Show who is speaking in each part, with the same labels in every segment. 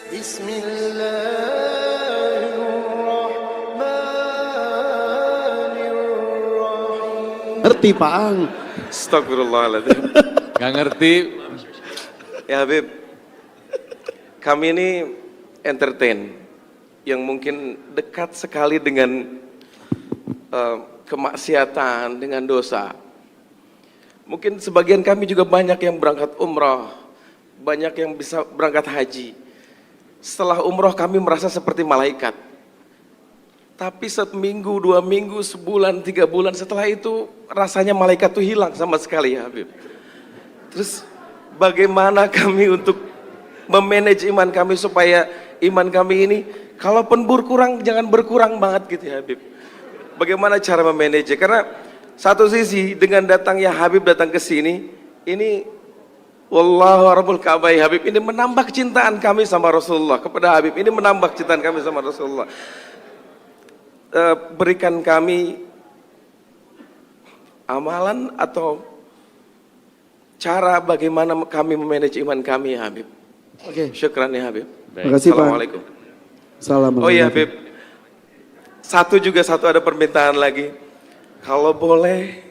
Speaker 1: Bismillahirrahmanirrahim.
Speaker 2: Ngerti Pak Ang.
Speaker 1: Astagfirullahaladzim.
Speaker 3: Gak ngerti.
Speaker 1: Ya Habib, kami ini entertain yang mungkin dekat sekali dengan kemaksiatan, dengan dosa. Mungkin sebagian kami juga banyak yang berangkat umrah, banyak yang bisa berangkat haji. Setelah umrah kami merasa seperti malaikat. Tapi seminggu, 2 minggu, sebulan, 3 bulan setelah itu rasanya malaikat itu hilang sama sekali ya Habib. Terus bagaimana kami untuk memanage iman kami supaya iman kami ini kalaupun berkurang jangan berkurang banget gitu ya Habib. Bagaimana cara memanage? Karena satu sisi dengan datangnya Habib datang ke sini, ini wallahu rabbul Ka'bah Habib, ini menambah kecintaan kami sama Rasulullah kepada Habib, ini menambah kecintaan kami sama Rasulullah. Berikan kami amalan atau cara bagaimana kami memanage iman kami ya Habib.
Speaker 2: Oke.
Speaker 1: Syukran ya Habib.
Speaker 2: Terima kasih Pak.
Speaker 1: Assalamualaikum.
Speaker 2: Assalamualaikum.
Speaker 1: Oh iya Habib, satu ada permintaan lagi. Kalau boleh,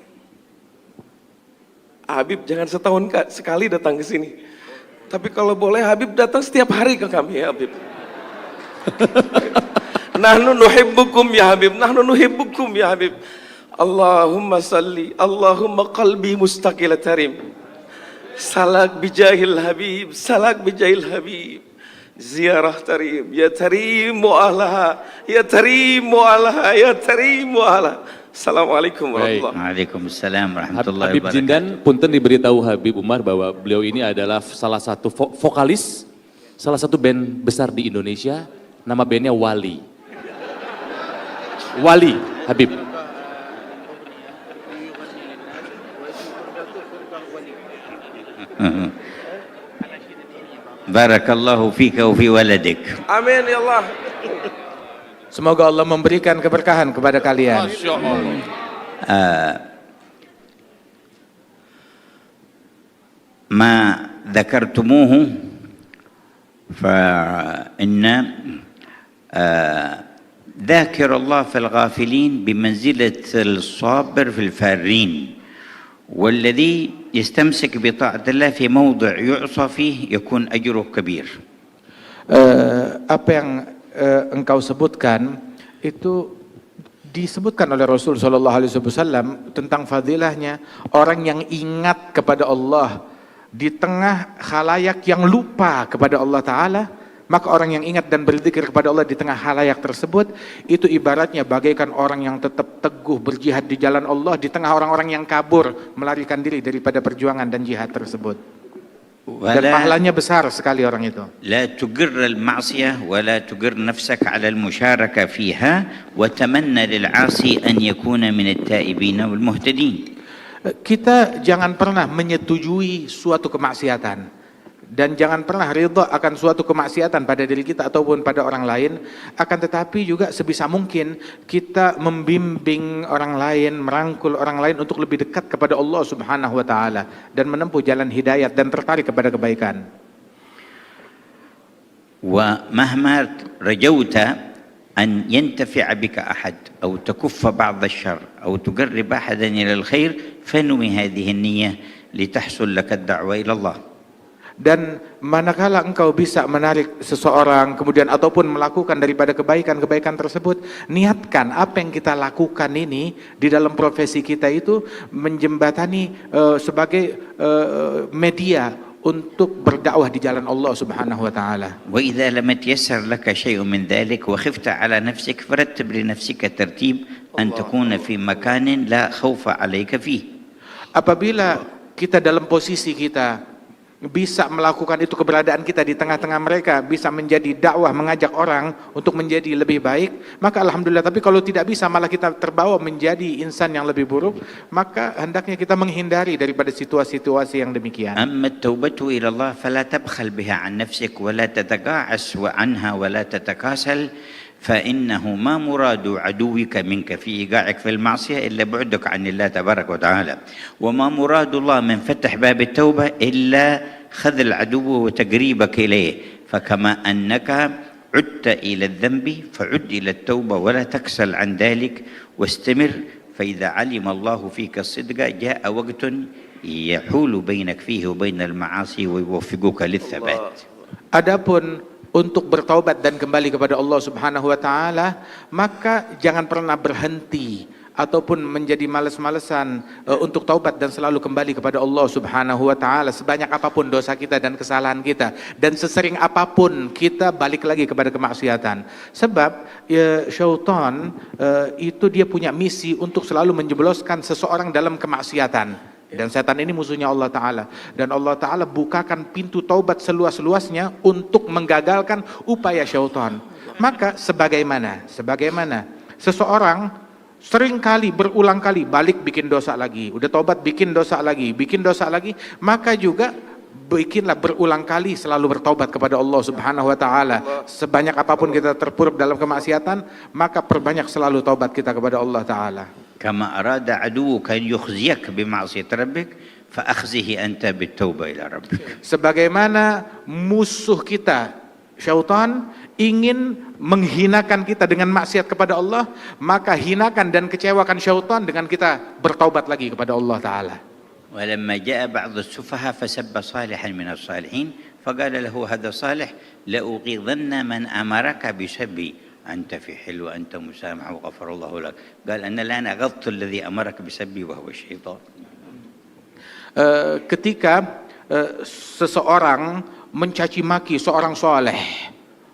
Speaker 1: Habib jangan setahun sekali datang ke sini. Tapi kalau boleh Habib datang setiap hari ke kami ya Habib. Nahnu nuhibbukum ya Habib, nahnu nuhibbukum ya Habib. Allahumma salli, Allahumma qalbi mustaqil tarim. Salak bijahil Habib, salak bijahil Habib. Ziarah tarim, ya tarim mu'alaha, ya tarim mu'alaha, ya tarim mu'alaha. Assalamualaikum warahmatullahi wabarakatuh.
Speaker 4: Waalaikumsalam warahmatullahi
Speaker 3: Habib
Speaker 4: wabarakatuh.
Speaker 3: Jindan, punten diberitahu Habib Umar bahwa beliau ini adalah salah satu vokalis, salah satu band besar di Indonesia, nama bandnya Wali. Wali, Habib.
Speaker 4: Barakallahu fika wa fi waladik.
Speaker 1: Amin ya Allah.
Speaker 5: Semoga Allah memberikan keberkahan kepada kalian.
Speaker 3: Masya Allah.
Speaker 4: ما ذكرتموه فإن ذاكر الله في الغافلين بمنزلة الصابر في الفارين، والذي يستمسك بطاعة الله في موضع يعصى فيه يكون أجره كبير.
Speaker 5: Apa yang engkau sebutkan itu disebutkan oleh Rasul Shallallahu Alaihi Wasallam tentang fadilahnya orang yang ingat kepada Allah di tengah khalayak yang lupa kepada Allah Ta'ala. Maka orang yang ingat dan berzikir kepada Allah di tengah khalayak tersebut, itu ibaratnya bagaikan orang yang tetap teguh berjihad di jalan Allah di tengah orang-orang yang kabur melarikan diri daripada perjuangan dan jihad tersebut. Dan pahalanya besar sekali orang itu.
Speaker 4: لا تجر المعصية ولا تجر نفسك على المشاركة فيها وتمنى للعاصي أن يكون من التائبين والمهتدين.
Speaker 5: Kita jangan pernah menyetujui suatu kemaksiatan dan jangan pernah ridha akan suatu kemaksiatan pada diri kita ataupun pada orang lain. Akan tetapi juga sebisa mungkin kita membimbing orang lain, merangkul orang lain untuk lebih dekat kepada Allah Subhanahu wa taala dan menempuh jalan hidayat dan tertarik kepada kebaikan.
Speaker 4: ومهما رجوت أن ينتفع بك أحد أو تكف بعض الشر أو تقرب أحدا إلى الخير فانوي هذه النية لتحصل لك الدعوة إلى الله.
Speaker 5: Dan manakala engkau bisa menarik seseorang kemudian ataupun melakukan daripada kebaikan-kebaikan tersebut, niatkan apa yang kita lakukan ini di dalam profesi kita itu menjembatani sebagai media untuk berdakwah di jalan Allah Subhanahu wa taala.
Speaker 4: وإذا لم يتيسر لك شيء من ذلك وخفت على نفسك فرتب لنفسك ترتيب أن تكون في مكان لا خوف عليك فيه.
Speaker 5: Apabila kita dalam posisi kita bisa melakukan itu, keberadaan kita di tengah-tengah mereka bisa menjadi dakwah, mengajak orang untuk menjadi lebih baik, maka alhamdulillah. Tapi kalau tidak bisa, malah kita terbawa menjadi insan yang lebih buruk, maka hendaknya kita menghindari daripada situasi-situasi yang demikian.
Speaker 4: أما التوبة إلى الله فلا تبخل بها عن نفسك ولا تتقاعس عنها ولا تتكاسل، فإنه ما مراد عدوك منك في إيقاعك في المعصية إلا بعدك عن الله تبارك وتعالى، وما مراد الله من فتح باب التوبة إلا خذل عدوه وتقريبك إليه. فكما أنك عدت إلى الذنب فعد إلى التوبة ولا تكسل عن ذلك واستمر، فإذا علم الله فيك الصدق جاء وقت يحول بينك فيه وبين المعاصي ويوفقك للثبات.
Speaker 5: Adapun untuk bertaubat dan kembali kepada Allah Subhanahu wa taala, maka jangan pernah berhenti ataupun menjadi malas-malesan untuk taubat dan selalu kembali kepada Allah Subhanahu wa taala sebanyak apapun dosa kita dan kesalahan kita, dan sesering apapun kita balik lagi kepada kemaksiatan. Sebab syaitan itu dia punya misi untuk selalu menjebloskan seseorang dalam kemaksiatan. Dan setan ini musuhnya Allah Ta'ala. Dan Allah Ta'ala bukakan pintu taubat seluas-luasnya untuk menggagalkan upaya syaitan. Maka sebagaimana seseorang sering kali, berulang kali balik bikin dosa lagi, udah taubat bikin dosa lagi, maka juga bikinlah berulang kali selalu bertaubat kepada Allah Subhanahu wa taala. Sebanyak apapun kita terpuruk dalam kemaksiatan, maka perbanyak selalu taubat kita kepada Allah Ta'ala.
Speaker 4: كما أراد عدوك أن يخزيك بمعصية ربك فأخزه أنت بالتوبة إلى ربك.
Speaker 5: Sebagaimana musuh kita syaitan ingin menghinakan kita dengan maksiat kepada Allah, maka hinakan dan kecewakan syaitan dengan kita bertaubat lagi kepada Allah Ta'ala.
Speaker 4: ولما جاء بعض السفهاء فسب صالحا من الصالحين فقال له هذا صالح لأغيظن من أمرك بسبي أنت في حل وأنت مسامح وغفر الله لك. قال أنا الآن أغضت الذي أمرك بسبي وهو الشيطان.
Speaker 5: Ketika seseorang mencaci maki seorang soleh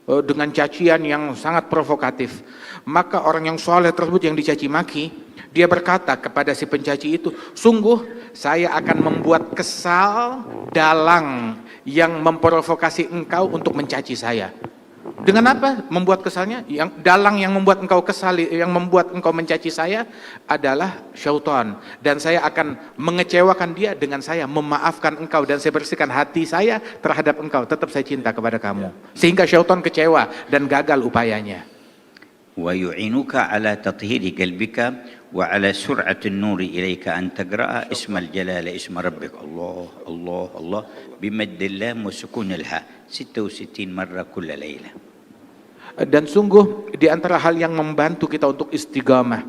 Speaker 5: dengan cacian yang sangat provokatif, maka orang yang soleh tersebut yang dicaci maki, dia berkata kepada si pencaci itu, sungguh saya akan membuat kesal dalang yang memprovokasi engkau untuk mencaci saya. Dengan apa membuat kesalnya? Yang dalang yang membuat engkau kesal, yang membuat engkau mencaci saya adalah syaitan, dan saya akan mengecewakan dia dengan saya memaafkan engkau, dan saya bersihkan hati saya terhadap engkau, tetap saya cinta kepada kamu, sehingga syaitan kecewa dan gagal upayanya.
Speaker 4: ويعينك على تطهير قلبك وعلى سرعة النور إليك أن تقرأ اسم الجلالة اسم ربك الله الله الله بمد اللام وسكون الهاء 66 مرة كل ليلة.
Speaker 5: Dan sungguh di antara hal yang membantu kita untuk istiqamah,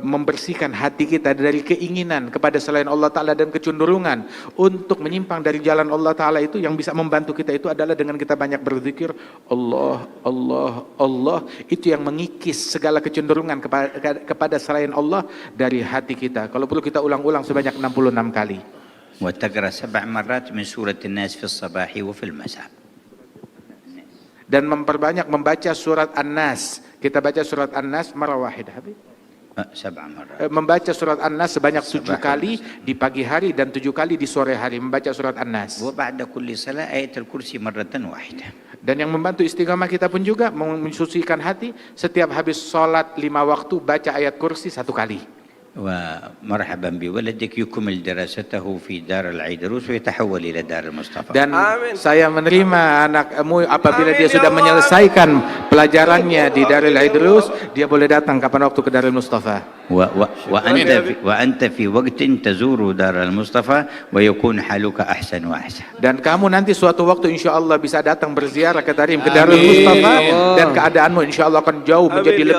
Speaker 5: membersihkan hati kita dari keinginan kepada selain Allah Ta'ala dan kecenderungan untuk menyimpang dari jalan Allah Ta'ala, itu yang bisa membantu kita itu adalah dengan kita banyak berzikir Allah, Allah, Allah. Itu yang mengikis segala kecenderungan kepada selain Allah dari hati kita. Kalau perlu kita ulang-ulang sebanyak 66 kali.
Speaker 4: وتقرأ 7 مرات من سورة الناس في الصباح وفي المساء.
Speaker 5: Dan memperbanyak membaca surat An-Nas. Kita baca surat An-Nas marah wahidah.
Speaker 4: 7 مرات.
Speaker 5: Membaca surat An-Nas sebanyak 7 kali di pagi hari dan 7 kali di sore hari membaca surat An-Nas.
Speaker 4: وبعد كل صلاة آية الكرسي مرة واحدة.
Speaker 5: Dan yang membantu istiqamah kita pun juga mensucikan hati, setiap habis sholat 5 waktu baca ayat kursi 1 kali.
Speaker 4: ومرحبا بولدك يكمل دراسته في دار العيدروس ويتحول إلى دار المصطفى.
Speaker 5: Dan
Speaker 1: Amin.
Speaker 5: saya menerima anakmu apabila
Speaker 1: Amin,
Speaker 5: dia
Speaker 1: ya
Speaker 5: sudah
Speaker 1: Allah.
Speaker 5: menyelesaikan pelajarannya di Darul Idrus, dia boleh datang kapan waktu ke Darul Mustafa.
Speaker 4: وأنت في وقت تزور دار المصطفى ويكون حالك أحسن وأحسن.
Speaker 5: Dan kamu nanti suatu waktu insya Allah bisa datang berziarah ke Darul Mustafa, dan keadaanmu insya Allah akan jauh menjadi
Speaker 1: Amin, ya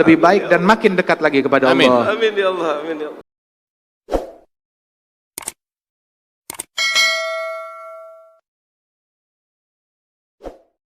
Speaker 5: lebih
Speaker 1: Allah.
Speaker 5: baik dan makin dekat lagi kepada
Speaker 3: Amin.
Speaker 5: Allah.
Speaker 1: Amin ya Allah, amin ya Allah.